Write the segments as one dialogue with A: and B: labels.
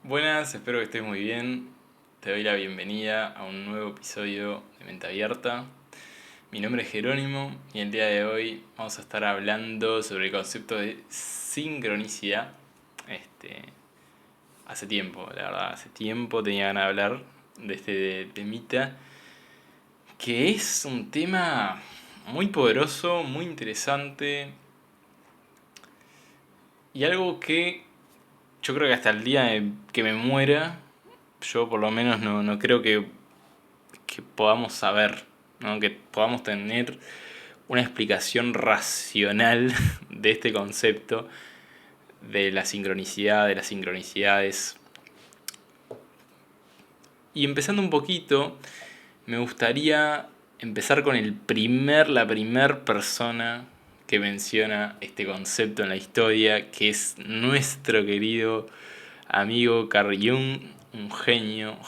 A: Buenas, espero que estés muy bien. Te doy la bienvenida a un nuevo episodio de Mente Abierta. Mi nombre es Jerónimo y el día de hoy vamos a estar hablando sobre el concepto de sincronicidad. Este, hace tiempo, la verdad, hace tiempo tenía ganas de hablar de este temita, que es un tema muy poderoso, muy interesante y algo que yo creo que hasta el día que me muera, yo por lo menos no creo que podamos saber, ¿no? Que podamos tener una explicación racional de este concepto de la sincronicidad, de las sincronicidades. Y empezando un poquito, me gustaría empezar con la primer persona que menciona este concepto en la historia, que es nuestro querido amigo Carl Jung, un genio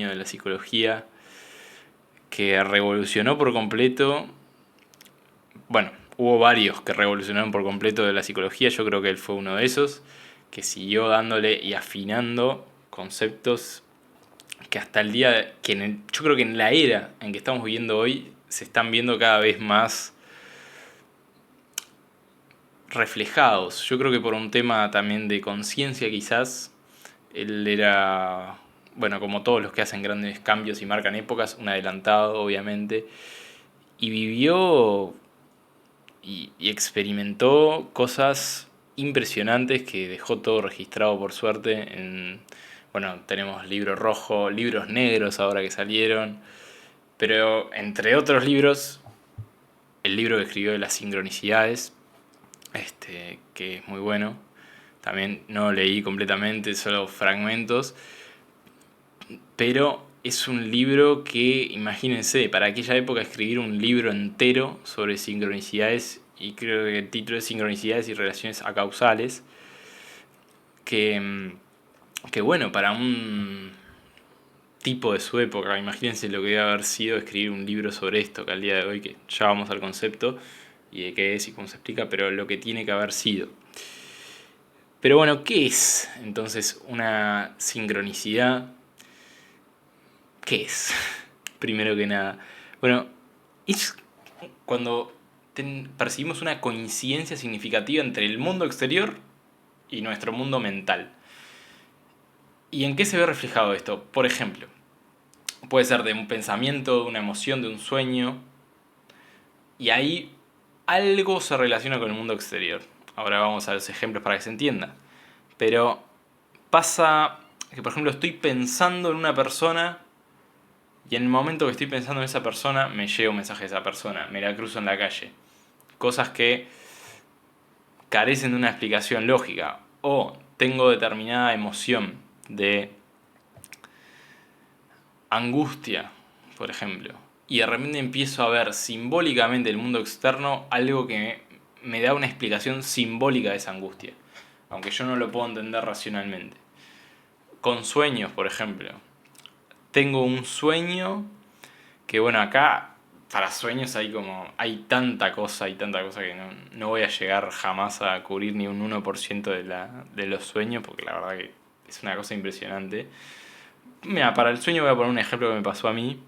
A: de la psicología, que revolucionó por completo. Bueno, hubo varios que revolucionaron por completo de la psicología, yo creo que él fue uno de esos, que siguió dándole y afinando conceptos que hasta el día, yo creo que en la era en que estamos viviendo hoy, se están viendo cada vez más reflejados. Yo creo que por un tema también de conciencia quizás, él era, bueno, como todos los que hacen grandes cambios y marcan épocas, un adelantado obviamente, y vivió y experimentó cosas impresionantes que dejó todo registrado por suerte. Bueno, tenemos libro rojo, libros negros ahora que salieron, pero entre otros libros, el libro que escribió de las sincronicidades, que es muy bueno. También no lo leí completamente, solo fragmentos, pero es un libro que, imagínense, para aquella época escribir un libro entero sobre sincronicidades, y creo que el título es Sincronicidades y Relaciones Acausales, que, que bueno, para un tipo de su época, imagínense lo que debe haber sido escribir un libro sobre esto, que al día de hoy, que ya vamos al concepto y de qué es y cómo se explica, pero lo que tiene que haber sido. Pero bueno, ¿qué es entonces una sincronicidad? ¿Qué es? Primero que nada. Bueno, es cuando percibimos una coincidencia significativa entre el mundo exterior y nuestro mundo mental. ¿Y en qué se ve reflejado esto? Por ejemplo, puede ser de un pensamiento, de una emoción, de un sueño, y ahí algo se relaciona con el mundo exterior. Ahora vamos a los ejemplos para que se entienda. Pero pasa que, por ejemplo, estoy pensando en una persona y en el momento que estoy pensando en esa persona me llega un mensaje de esa persona, me la cruzo en la calle. Cosas que carecen de una explicación lógica. O tengo determinada emoción de angustia, por ejemplo. Y de repente empiezo a ver simbólicamente el mundo externo algo que me da una explicación simbólica de esa angustia. Aunque yo no lo puedo entender racionalmente. Con sueños, por ejemplo. Tengo un sueño que, bueno, acá para sueños hay tanta cosa que no voy a llegar jamás a cubrir ni un 1% de los sueños, porque la verdad que es una cosa impresionante. Mira, para el sueño voy a poner un ejemplo que me pasó a mí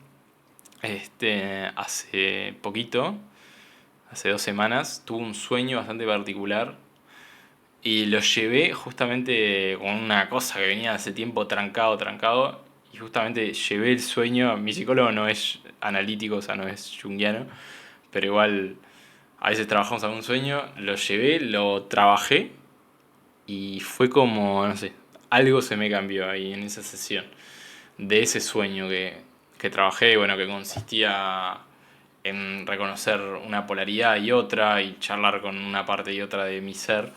A: hace poquito, hace 2 semanas, tuve un sueño bastante particular y lo llevé justamente con una cosa que venía hace tiempo trancado, y justamente llevé el sueño. Mi psicólogo no es analítico, o sea, no es junguiano, pero igual a veces trabajamos algún sueño, lo llevé, lo trabajé y fue como, no sé, algo se me cambió ahí en esa sesión de ese sueño que trabajé, bueno, que consistía en reconocer una polaridad y otra y charlar con una parte y otra de mi ser.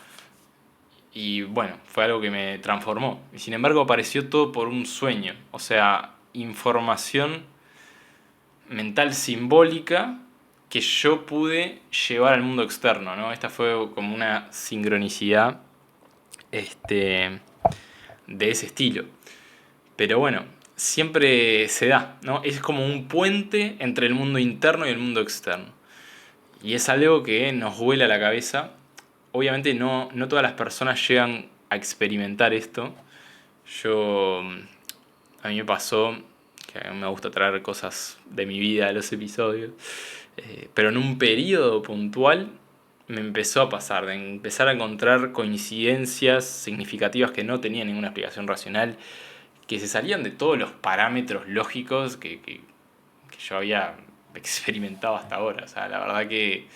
A: Y bueno, fue algo que me transformó. Y sin embargo apareció todo por un sueño. O sea, información mental simbólica que yo pude llevar al mundo externo, ¿no? Esta fue como una sincronicidad este, de ese estilo. Pero bueno, siempre se da, ¿no? Es como un puente entre el mundo interno y el mundo externo. Y es algo que nos vuela la cabeza. Obviamente no todas las personas llegan a experimentar esto. Yo, a mí me pasó que a mí me gusta traer cosas de mi vida a los episodios, pero en un periodo puntual me empezó a pasar, de empezar a encontrar coincidencias significativas que no tenían ninguna explicación racional, que se salían de todos los parámetros lógicos que yo había experimentado hasta ahora. O sea, la verdad que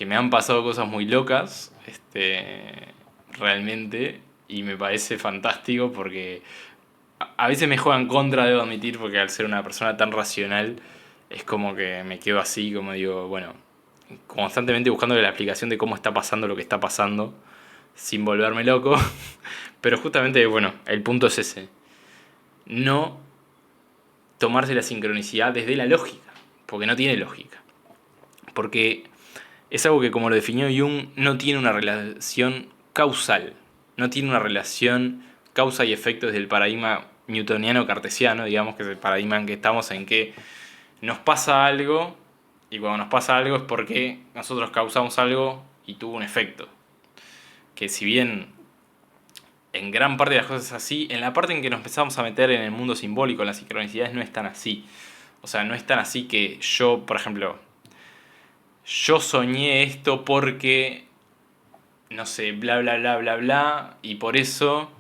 A: me han pasado cosas muy locas, realmente, y me parece fantástico porque a veces me juega en contra, debo admitir, porque al ser una persona tan racional, es como que me quedo así, como digo, bueno, constantemente buscando la explicación de cómo está pasando lo que está pasando, sin volverme loco. Pero justamente, bueno, el punto es ese. No tomarse la sincronicidad desde la lógica, porque no tiene lógica. Porque es algo que, como lo definió Jung, no tiene una relación causal, no tiene una relación causa y efecto desde el paradigma newtoniano cartesiano, digamos, que es el paradigma en que estamos, en que nos pasa algo y cuando nos pasa algo es porque nosotros causamos algo y tuvo un efecto. Que si bien en gran parte de las cosas es así, en la parte en que nos empezamos a meter en el mundo simbólico, en las sincronicidades, no es tan así. O sea, no es tan así que yo, por ejemplo, yo soñé esto porque, no sé, bla, bla, bla, bla, bla, y por eso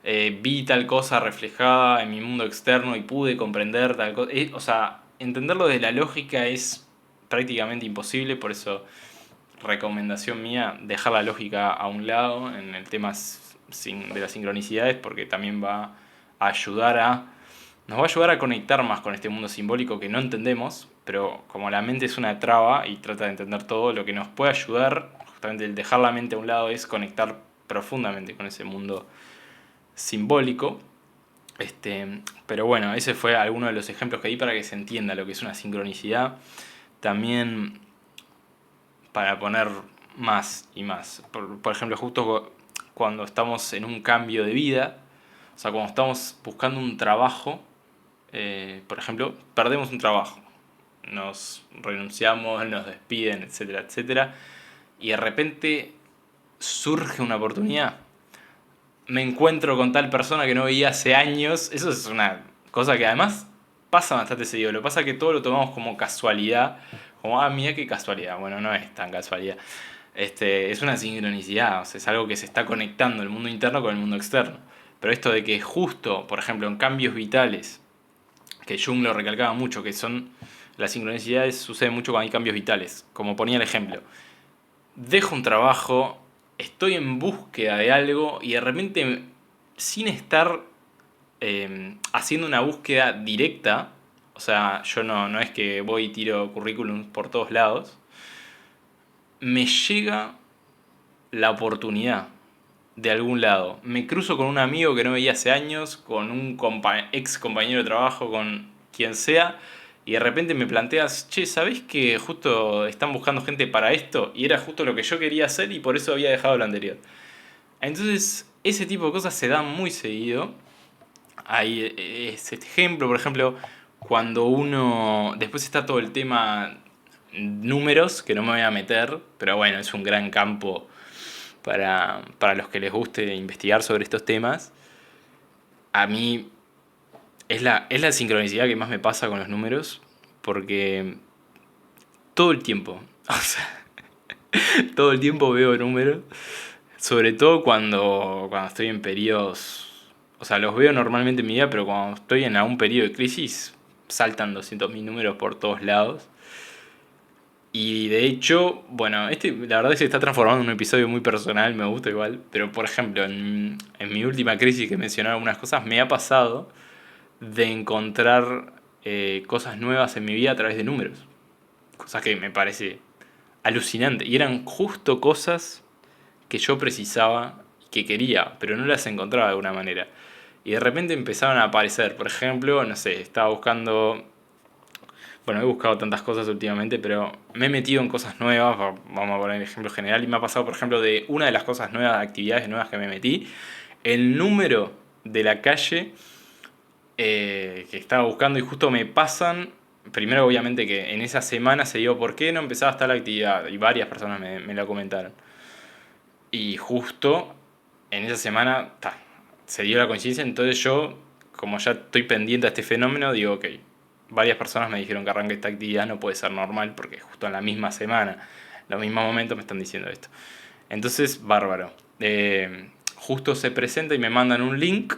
A: vi tal cosa reflejada en mi mundo externo y pude comprender tal cosa. O sea, entenderlo desde la lógica es prácticamente imposible, por eso recomendación mía, dejar la lógica a un lado en el tema de las sincronicidades, porque también va a ayudar a nos va a ayudar a conectar más con este mundo simbólico que no entendemos, pero como la mente es una traba y trata de entender todo, lo que nos puede ayudar, justamente el dejar la mente a un lado, es conectar profundamente con ese mundo simbólico. Pero bueno, ese fue alguno de los ejemplos que di para que se entienda lo que es una sincronicidad. También para poner más y más. Por ejemplo, justo cuando estamos en un cambio de vida, o sea, cuando estamos buscando un trabajo, por ejemplo, perdemos un trabajo, nos renunciamos, nos despiden, etcétera, etcétera, y de repente surge una oportunidad. Me encuentro con tal persona que no veía hace años. Eso es una cosa que además pasa bastante seguido. Lo que pasa es que todo lo tomamos como casualidad. Como, mira qué casualidad. Bueno, no es tan casualidad. Es una sincronicidad. O sea, es algo que se está conectando el mundo interno con el mundo externo. Pero esto de que justo, por ejemplo, en cambios vitales, que Jung lo recalcaba mucho, que son las sincronicidades suceden mucho cuando hay cambios vitales. Como ponía el ejemplo, dejo un trabajo, estoy en búsqueda de algo y de repente, sin estar haciendo una búsqueda directa, o sea, yo no es que voy y tiro currículum por todos lados, me llega la oportunidad de algún lado. Me cruzo con un amigo que no veía hace años, con un ex compañero de trabajo, con quien sea, y de repente me planteas, che, ¿sabés que justo están buscando gente para esto? Y era justo lo que yo quería hacer y por eso había dejado lo anterior. Entonces, ese tipo de cosas se dan muy seguido. Hay este ejemplo, por ejemplo, cuando uno... Después está todo el tema números, que no me voy a meter, pero bueno, es un gran campo para los que les guste investigar sobre estos temas. A mí es la sincronicidad que más me pasa con los números, porque todo el tiempo, o sea, todo el tiempo veo números, sobre todo cuando estoy en periodos, o sea, los veo normalmente en mi vida, pero cuando estoy en algún periodo de crisis, saltan 200.000 números por todos lados. Y de hecho, bueno, la verdad es que se está transformando en un episodio muy personal, me gusta igual, pero por ejemplo, en mi última crisis que mencioné algunas cosas, me ha pasado de encontrar cosas nuevas en mi vida a través de números. Cosas que me parece alucinante. Y eran justo cosas que yo precisaba y que quería, pero no las encontraba de alguna manera. Y de repente empezaron a aparecer, por ejemplo, no sé, estaba buscando... Bueno, he buscado tantas cosas últimamente, pero me he metido en cosas nuevas, vamos a poner el ejemplo general, y me ha pasado, por ejemplo, de una de las cosas nuevas, actividades nuevas que me metí, el número de la calle que estaba buscando y justo me pasan, primero obviamente que en esa semana se dio por qué no empezaba a estar la actividad y varias personas me lo comentaron. Y justo en esa semana se dio la coincidencia, entonces yo, como ya estoy pendiente a este fenómeno, digo, ok, varias personas me dijeron que arranque esta actividad no puede ser normal porque justo en la misma semana, en los mismos momentos me están diciendo esto. Entonces, bárbaro. Justo se presenta y me mandan un link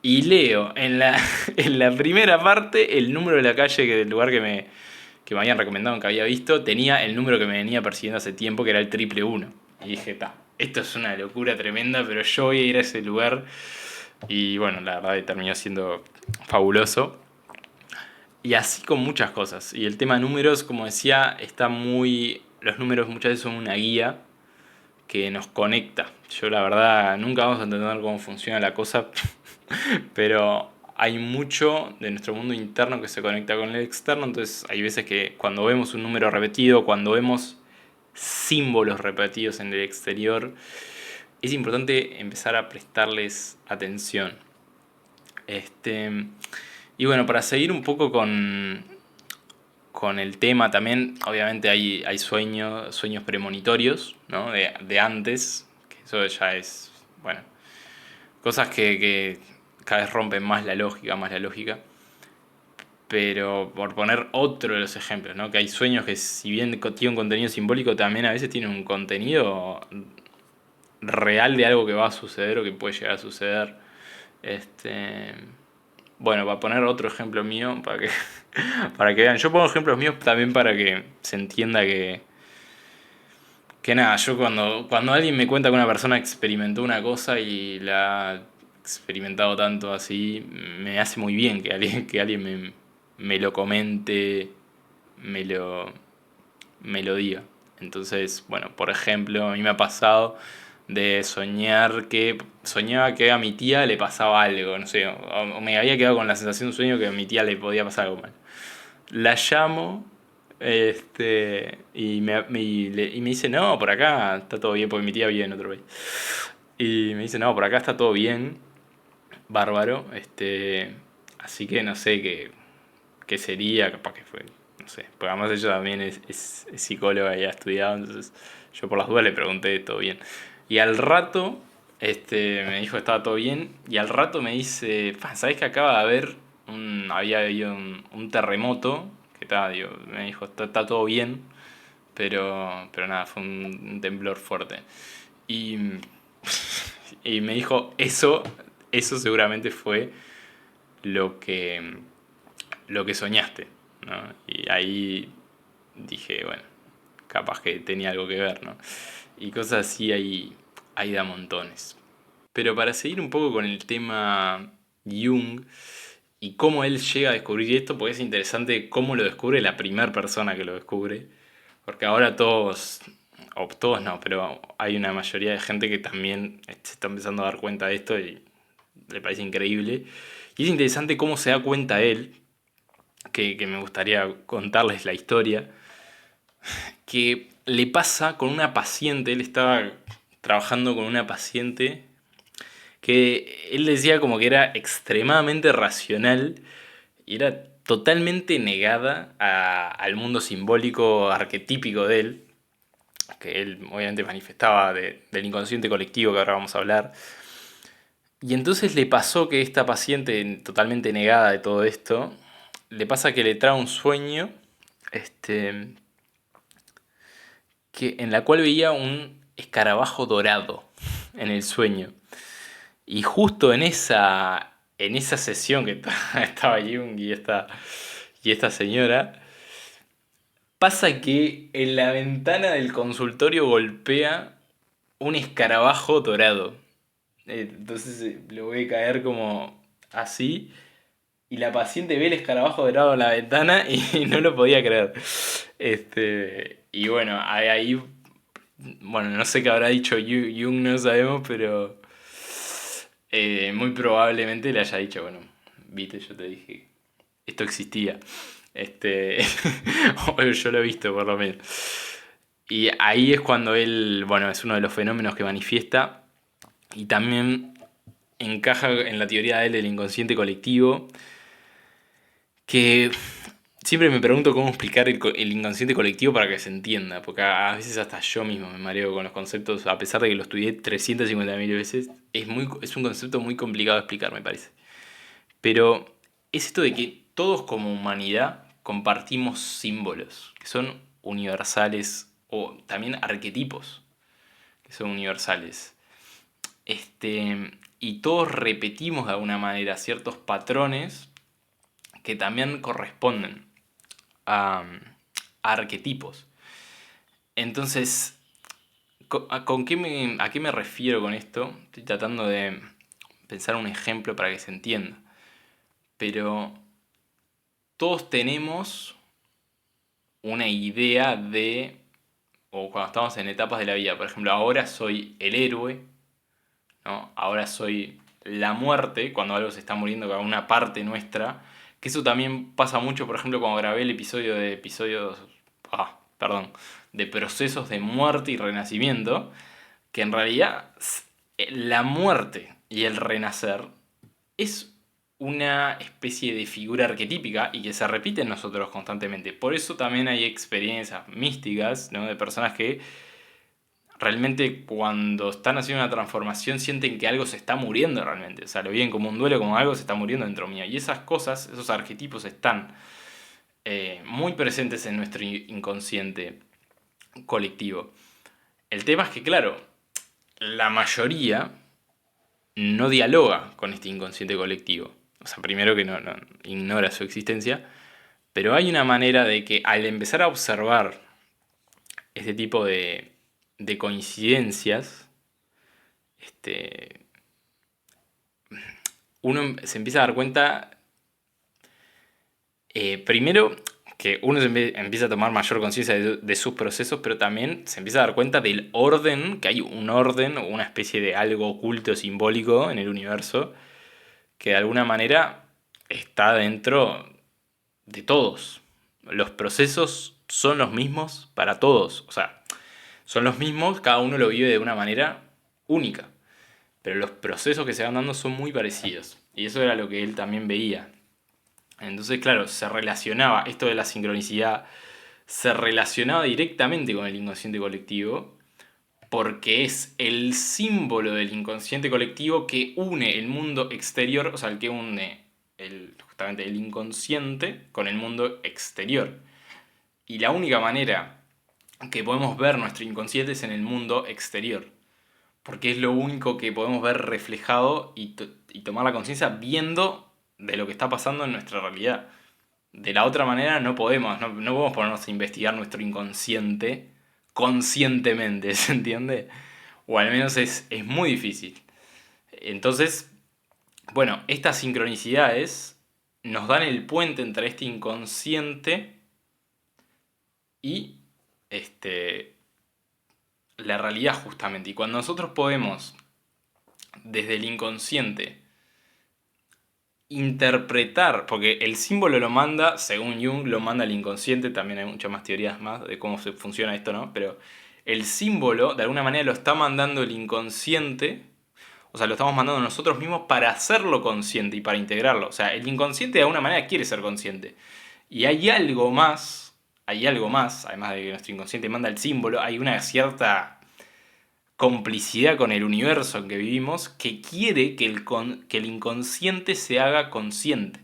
A: y leo en la primera parte el número de la calle del lugar que me habían recomendado, que había visto, tenía el número que me venía persiguiendo hace tiempo, que era el 111. Y dije, ta, esto es una locura tremenda, pero yo voy a ir a ese lugar. Y bueno, la verdad terminó siendo fabuloso. Y así con muchas cosas. Y el tema números, como decía, está muy... Los números muchas veces son una guía que nos conecta. Yo la verdad nunca vamos a entender cómo funciona la cosa, pero hay mucho de nuestro mundo interno que se conecta con el externo, entonces hay veces que cuando vemos un número repetido, cuando vemos símbolos repetidos en el exterior, es importante empezar a prestarles atención. Y bueno, para seguir un poco con el tema también, obviamente hay sueños premonitorios, ¿no? De antes, que eso ya es, bueno, cosas que cada vez rompen más la lógica, más la lógica. Pero por poner otro de los ejemplos, ¿no? Que hay sueños que si bien tienen un contenido simbólico, también a veces tienen un contenido real de algo que va a suceder o que puede llegar a suceder. Este, bueno, para poner otro ejemplo mío, para que, para que vean. Yo pongo ejemplos míos también para que se entienda que nada, yo cuando alguien me cuenta que una persona experimentó una cosa y la ha experimentado tanto así, me hace muy bien que alguien me lo comente, me lo, me lo diga. Entonces, bueno, por ejemplo, a mí me ha pasado de soñaba que a mi tía le pasaba algo, no sé, o me había quedado con la sensación de un sueño que a mi tía le podía pasar algo mal. La llamo, y me dice, no, por acá está todo bien, porque mi tía vive en otro país. Y me dice, no, por acá está todo bien, bárbaro, así que no sé qué sería, capaz que fue, no sé, porque además ella también es psicóloga y ha estudiado, entonces yo por las dudas le pregunté todo bien. Y al rato, me dijo que estaba todo bien, y al rato me dice, ¿sabés que acaba de haber había habido un terremoto? Que tal, digo, me dijo, está todo bien, pero nada, fue un temblor fuerte. Y, y me dijo, eso seguramente fue lo que, lo que soñaste, ¿no? Y ahí dije, bueno, capaz que tenía algo que ver, ¿no? Y cosas así hay de a montones. Pero para seguir un poco con el tema Jung y cómo él llega a descubrir esto, porque es interesante cómo lo descubre la primera persona que lo descubre. Porque ahora todos, o todos no, pero hay una mayoría de gente que también se está empezando a dar cuenta de esto y le parece increíble. Y es interesante cómo se da cuenta él, que me gustaría contarles la historia, que le pasa con una paciente, él estaba trabajando con una paciente que él decía como que era extremadamente racional y era totalmente negada al mundo simbólico arquetípico de él, que él obviamente manifestaba del inconsciente colectivo que ahora vamos a hablar. Y entonces le pasó que esta paciente totalmente negada de todo esto, le pasa que le trae un sueño, este, en la cual veía un escarabajo dorado en el sueño. Y justo en esa sesión que estaba Jung y esta señora, pasa que en la ventana del consultorio golpea un escarabajo dorado. Entonces lo ve caer como así. Y la paciente ve el escarabajo dorado en la ventana y no lo podía creer. Y bueno, ahí, bueno, no sé qué habrá dicho Jung, no sabemos, pero muy probablemente le haya dicho, bueno, viste, yo te dije, esto existía. Este, o yo lo he visto por lo menos. Y ahí es cuando él, bueno, es uno de los fenómenos que manifiesta y también encaja en la teoría de él del inconsciente colectivo, que siempre me pregunto cómo explicar el inconsciente colectivo para que se entienda, porque a veces hasta yo mismo me mareo con los conceptos, a pesar de que lo estudié 350.000 veces, es un concepto muy complicado de explicar, me parece. Pero es esto de que todos como humanidad compartimos símbolos que son universales o también arquetipos que son universales. Y todos repetimos de alguna manera ciertos patrones que también corresponden a, a arquetipos. Entonces, ¿a qué me refiero con esto? Estoy tratando de pensar un ejemplo para que se entienda. Pero todos tenemos una idea de, o cuando estamos en etapas de la vida, por ejemplo, ahora soy el héroe, ¿no? Ahora soy la muerte, cuando algo se está muriendo con una parte nuestra, que eso también pasa mucho, por ejemplo, cuando grabé el episodio de de procesos de muerte y renacimiento, que en realidad la muerte y el renacer es una especie de figura arquetípica y que se repite en nosotros constantemente. Por eso también hay experiencias místicas, ¿no? De personas que realmente cuando están haciendo una transformación sienten que algo se está muriendo realmente. O sea, lo viven como un duelo, como algo se está muriendo dentro mío. Y esas cosas, esos arquetipos están muy presentes en nuestro inconsciente colectivo. El tema es que, claro, la mayoría no dialoga con este inconsciente colectivo. O sea, primero que no ignora su existencia, pero hay una manera de que al empezar a observar este tipo de coincidencias, este, uno se empieza a dar cuenta, primero, que uno empieza a tomar mayor conciencia de sus procesos, pero también se empieza a dar cuenta del orden, que hay un orden o una especie de algo oculto simbólico en el universo, que de alguna manera está dentro de todos. Los procesos son los mismos para todos. O sea, son los mismos, cada uno lo vive de una manera única. Pero los procesos que se van dando son muy parecidos. Y eso era lo que él también veía. Entonces, claro, se relacionaba, esto de la sincronicidad, se relacionaba directamente con el inconsciente colectivo, porque es el símbolo del inconsciente colectivo que une el mundo exterior, o sea, el que une justamente el inconsciente con el mundo exterior. Y la única manera que podemos ver nuestro inconsciente es en el mundo exterior, porque es lo único que podemos ver reflejado y tomar la conciencia viendo de lo que está pasando en nuestra realidad. De la otra manera no podemos ponernos a investigar nuestro inconsciente conscientemente, ¿se entiende? O al menos es muy difícil. Entonces, bueno, estas sincronicidades nos dan el puente entre este inconsciente y este, la realidad justamente. Y cuando nosotros podemos, desde el inconsciente, interpretar, porque el símbolo lo manda, según Jung, lo manda el inconsciente, también hay muchas más teorías más de cómo funciona esto, ¿no? Pero el símbolo, de alguna manera, lo está mandando el inconsciente, o sea, lo estamos mandando nosotros mismos para hacerlo consciente y para integrarlo. O sea, el inconsciente de alguna manera quiere ser consciente. Y hay algo más, además de que nuestro inconsciente manda el símbolo, hay una cierta complicidad con el universo en que vivimos que quiere que el inconsciente se haga consciente.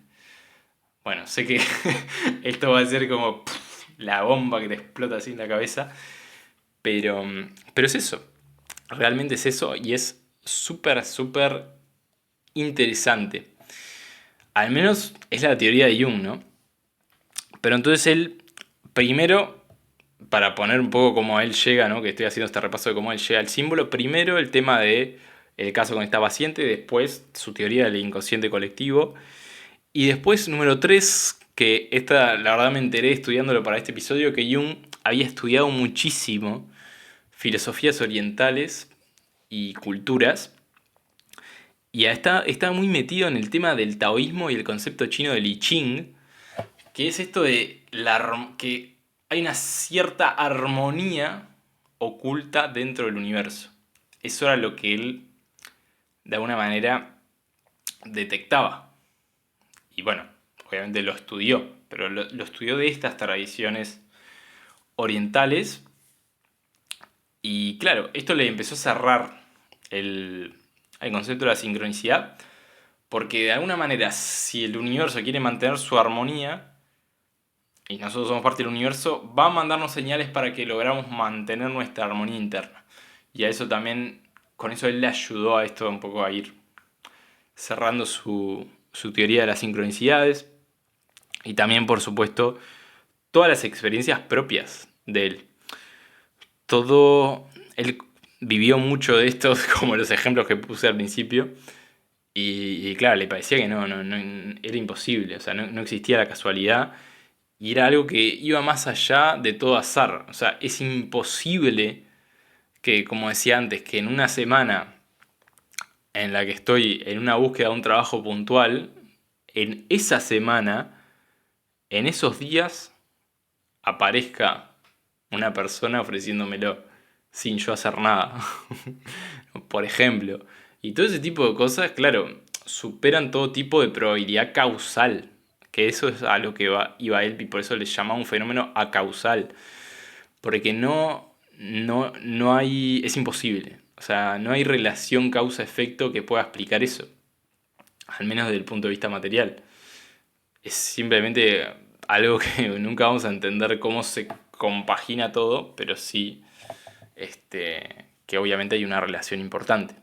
A: Bueno, sé que esto va a ser como la bomba que te explota así en la cabeza, pero es eso. Realmente es eso y es súper, súper interesante. Al menos es la teoría de Jung, ¿no? Pero entonces él, primero, para poner un poco cómo él llega, ¿no? Que estoy haciendo este repaso de cómo él llega al símbolo, primero el tema de el caso con esta paciente, después su teoría del inconsciente colectivo, y después, número 3 que esta la verdad me enteré estudiándolo para este episodio, que Jung había estudiado muchísimo filosofías orientales y culturas, y está muy metido en el tema del taoísmo y el concepto chino del I Ching, que es esto de que hay una cierta armonía oculta dentro del universo. Eso era lo que él, de alguna manera, detectaba. Y bueno, obviamente lo estudió, pero lo estudió de estas tradiciones orientales. Y claro, esto le empezó a cerrar el, al concepto de la sincronicidad, porque de alguna manera, si el universo quiere mantener su armonía, y nosotros somos parte del universo, va a mandarnos señales para que logramos mantener nuestra armonía interna. Y a eso también, con eso él le ayudó a esto un poco a ir cerrando su teoría de las sincronicidades. Y también, por supuesto, todas las experiencias propias de él. Todo, él vivió mucho de esto, como los ejemplos que puse al principio. Y claro, le parecía que no, era imposible, o sea, no existía la casualidad. Y era algo que iba más allá de todo azar. O sea, es imposible que, como decía antes, que en una semana en la que estoy en una búsqueda de un trabajo puntual, en esa semana, en esos días, aparezca una persona ofreciéndomelo sin yo hacer nada. Por ejemplo. Y todo ese tipo de cosas, claro, superan todo tipo de probabilidad causal. Que eso es a lo que iba él y por eso le llama un fenómeno acausal. Porque no hay. Es imposible. O sea, no hay relación causa-efecto que pueda explicar eso. Al menos desde el punto de vista material. Es simplemente algo que nunca vamos a entender cómo se compagina todo, pero sí que obviamente hay una relación importante.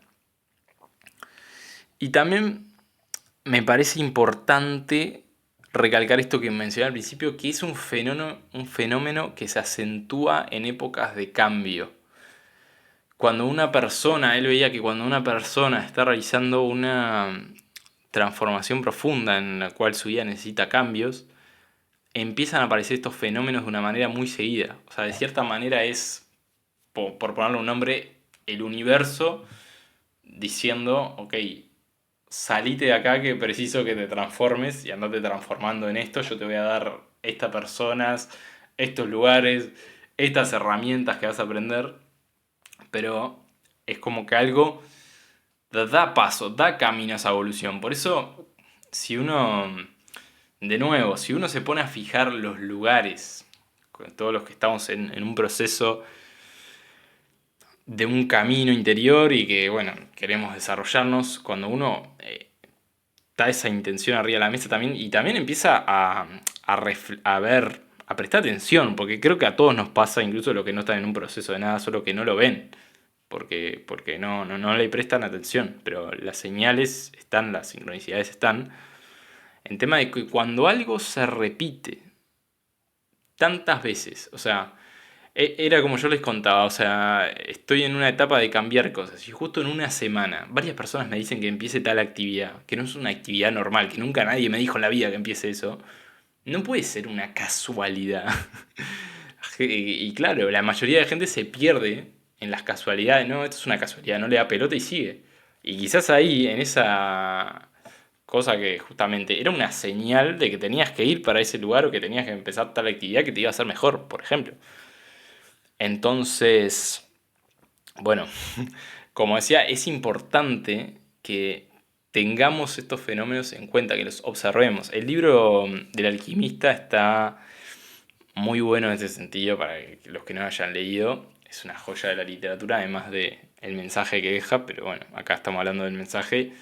A: Y también me parece importante recalcar esto que mencioné al principio, que es un fenómeno que se acentúa en épocas de cambio. Cuando una persona, él veía que cuando una persona está realizando una transformación profunda en la cual su vida necesita cambios, empiezan a aparecer estos fenómenos de una manera muy seguida. O sea, de cierta manera es, por ponerle un nombre, el universo diciendo, ok, salite de acá que preciso que te transformes y andate transformando en esto, yo te voy a dar estas personas, estos lugares, estas herramientas que vas a aprender, pero es como que algo da paso, da camino a esa evolución. Por eso, si uno, de nuevo, si uno se pone a fijar los lugares, todos los que estamos en un proceso de un camino interior y que, bueno, queremos desarrollarnos, cuando uno está esa intención arriba de la mesa también y también empieza a ver, a prestar atención, porque creo que a todos nos pasa, incluso los que no están en un proceso de nada, solo que no lo ven, porque no le prestan atención, pero las señales están, las sincronicidades están, en tema de que cuando algo se repite tantas veces, o sea, era como yo les contaba, o sea, estoy en una etapa de cambiar cosas y justo en una semana varias personas me dicen que empiece tal actividad, que no es una actividad normal, que nunca nadie me dijo en la vida que empiece eso. No puede ser una casualidad. Y claro, la mayoría de gente se pierde en las casualidades, no, esto es una casualidad, no le da pelota y sigue. Y quizás ahí, en esa cosa que justamente era una señal de que tenías que ir para ese lugar o que tenías que empezar tal actividad que te iba a hacer mejor, por ejemplo. Entonces, bueno, como decía, es importante que tengamos estos fenómenos en cuenta, que los observemos. El libro del alquimista está muy bueno en ese sentido para los que no hayan leído. Es una joya de la literatura, además de el mensaje que deja, pero bueno, acá estamos hablando del mensaje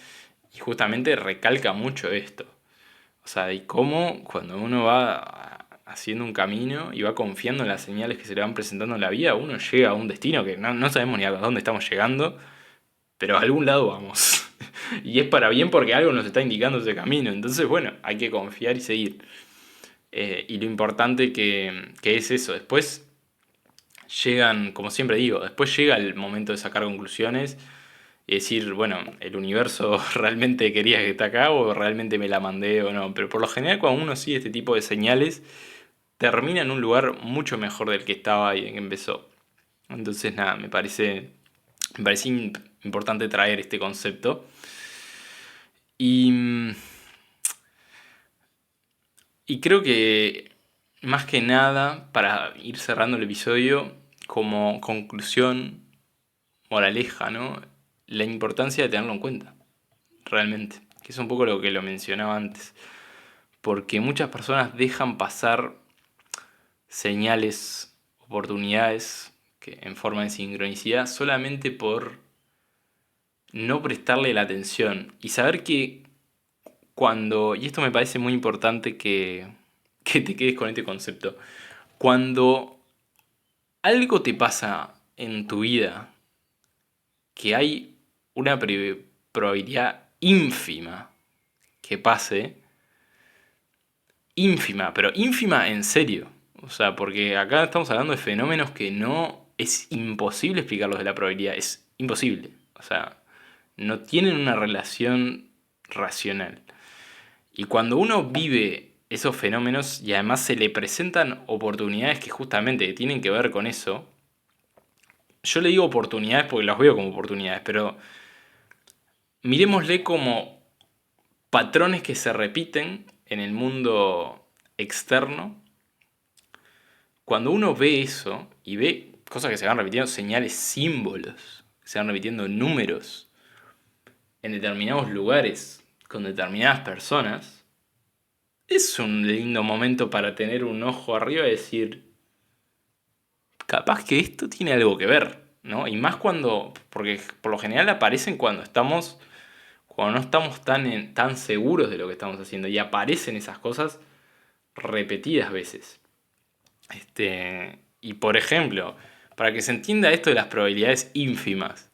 A: y justamente recalca mucho esto. O sea, y cómo cuando uno va haciendo un camino y va confiando en las señales que se le van presentando en la vida, uno llega a un destino que no sabemos ni a dónde estamos llegando, pero a algún lado vamos. Y es para bien porque algo nos está indicando ese camino. Entonces, bueno, hay que confiar y seguir. Y lo importante que es eso. Después llegan, como siempre digo, después llega el momento de sacar conclusiones y decir, bueno, el universo realmente quería que esté acá o realmente me la mandé o no. Pero por lo general cuando uno sigue este tipo de señales, termina en un lugar mucho mejor del que estaba y en que empezó. Entonces, nada, me parece importante traer este concepto. Y, y creo que más que nada, para ir cerrando el episodio, como conclusión, moraleja, ¿no? La importancia de tenerlo en cuenta, realmente. Que es un poco lo que lo mencionaba antes. Porque muchas personas dejan pasar señales, oportunidades, que en forma de sincronicidad, solamente por no prestarle la atención y saber que y esto me parece muy importante que te quedes con este concepto, cuando algo te pasa en tu vida que hay una probabilidad ínfima que pase, ínfima, pero ínfima en serio. O sea, porque acá estamos hablando de fenómenos que no es imposible explicarlos de la probabilidad, es imposible. O sea, no tienen una relación racional. Y cuando uno vive esos fenómenos y además se le presentan oportunidades que justamente tienen que ver con eso, yo le digo oportunidades porque las veo como oportunidades, pero miremosle como patrones que se repiten en el mundo externo. Cuando uno ve eso y ve cosas que se van repitiendo, señales, símbolos, que se van repitiendo números en determinados lugares con determinadas personas, es un lindo momento para tener un ojo arriba y decir, capaz que esto tiene algo que ver, ¿no? Y más porque por lo general aparecen cuando no estamos tan seguros de lo que estamos haciendo y aparecen esas cosas repetidas veces. Y por ejemplo, para que se entienda esto de las probabilidades ínfimas,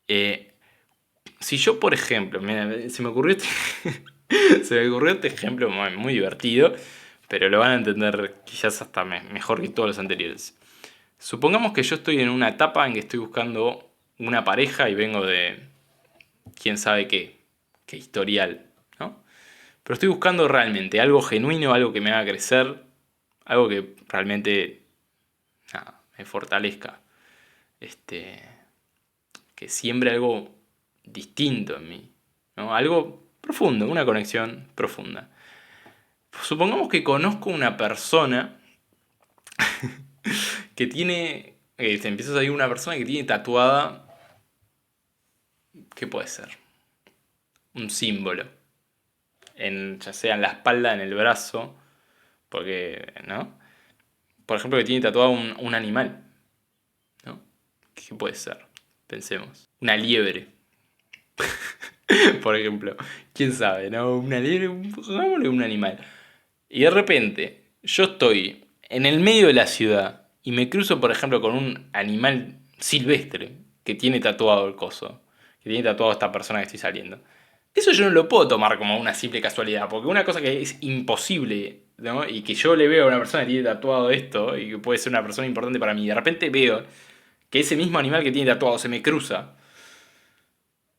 A: si yo, por ejemplo, mira, se me ocurrió este ejemplo muy divertido, pero lo van a entender quizás hasta mejor que todos los anteriores. Supongamos que yo estoy en una etapa en que estoy buscando una pareja y vengo de quién sabe qué historial, ¿no? Pero estoy buscando realmente algo genuino, algo que me haga crecer, algo que realmente me fortalezca. Que siembre algo distinto en mí, ¿no? Algo profundo, una conexión profunda. Supongamos que conozco una persona que tiene. Te empiezas a ir una persona que tiene tatuada. ¿Qué puede ser? Un símbolo. Ya sea en la espalda, en el brazo. Porque, ¿no? Por ejemplo, que tiene tatuado un animal, ¿no? ¿Qué puede ser? Pensemos. Una liebre. Por ejemplo. ¿Quién sabe, no? Una liebre, pongámosle un animal. Y de repente, yo estoy en el medio de la ciudad y me cruzo, por ejemplo, con un animal silvestre que tiene tatuado el coso, que tiene tatuado esta persona que estoy saliendo. Eso yo no lo puedo tomar como una simple casualidad, porque una cosa que es imposible, ¿no? Y que yo le veo a una persona que tiene tatuado esto, y que puede ser una persona importante para mí, y de repente veo que ese mismo animal que tiene tatuado se me cruza,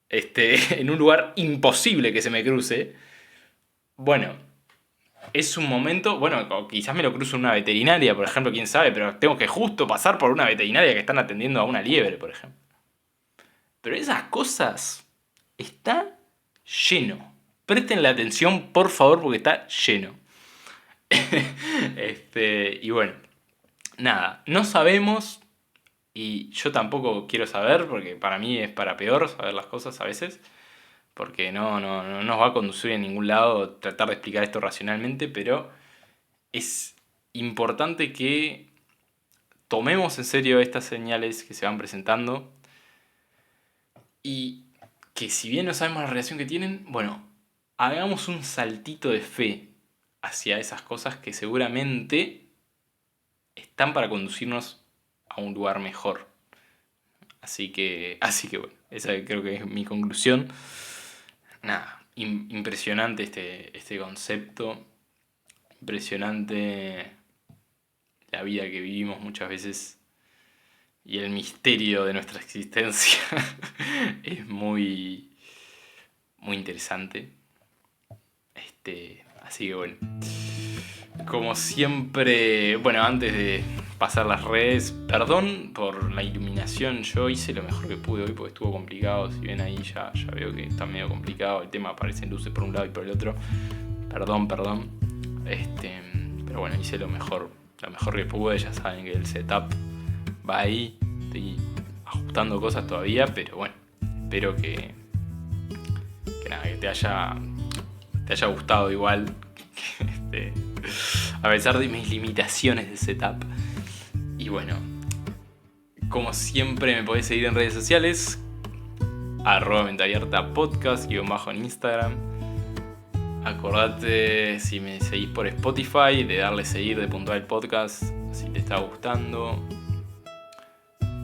A: en un lugar imposible que se me cruce, bueno, es un momento, bueno, quizás me lo cruzo en una veterinaria, por ejemplo, quién sabe, pero tengo que justo pasar por una veterinaria que están atendiendo a una liebre, por ejemplo. Pero esas cosas está lleno. Presten la atención, por favor, porque está lleno. Y bueno, nada, no sabemos y yo tampoco quiero saber, porque para mí es para peor saber las cosas a veces, porque no nos va a conducir a ningún lado tratar de explicar esto racionalmente, pero es importante que tomemos en serio estas señales que se van presentando y que si bien no sabemos la relación que tienen, bueno, hagamos un saltito de fe hacia esas cosas que seguramente están para conducirnos a un lugar mejor. Así que bueno, esa creo que es mi conclusión. Nada, impresionante este concepto, impresionante la vida que vivimos muchas veces y el misterio de nuestra existencia es muy, muy interesante. Así que bueno, como siempre, bueno, antes de pasar las redes, perdón por la iluminación, yo hice lo mejor que pude hoy porque estuvo complicado, si ven ahí ya veo que está medio complicado, el tema aparecen luces por un lado y por el otro, perdón, pero bueno, hice lo mejor que pude, ya saben que el setup va ahí, estoy ajustando cosas todavía, pero bueno, espero que te haya gustado igual, a pesar de mis limitaciones de setup. Y bueno, como siempre me podés seguir en redes sociales, @mentaliartapodcast _ en Instagram. Acordate, si me seguís por Spotify, de darle seguir, de puntuar el podcast si te está gustando.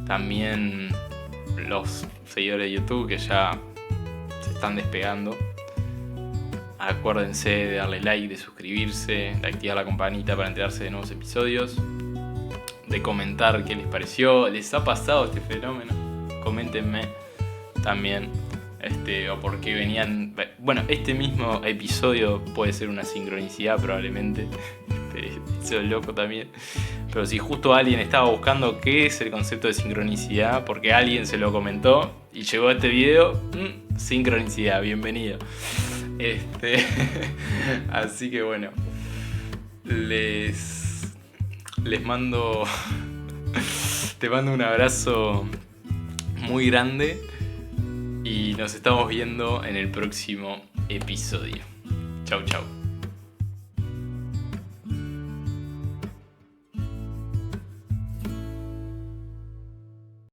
A: También los seguidores de YouTube que ya se están despegando. Acuérdense de darle like, de suscribirse, de activar la campanita para enterarse de nuevos episodios, de comentar qué les pareció, les ha pasado este fenómeno, coméntenme también, o por qué venían. Bueno, este mismo episodio puede ser una sincronicidad probablemente, soy loco también, pero si justo alguien estaba buscando qué es el concepto de sincronicidad, porque alguien se lo comentó y llegó a este video, sincronicidad, bienvenido. Así que bueno, les mando, te mando un abrazo muy grande y nos estamos viendo en el próximo episodio. Chau, chau.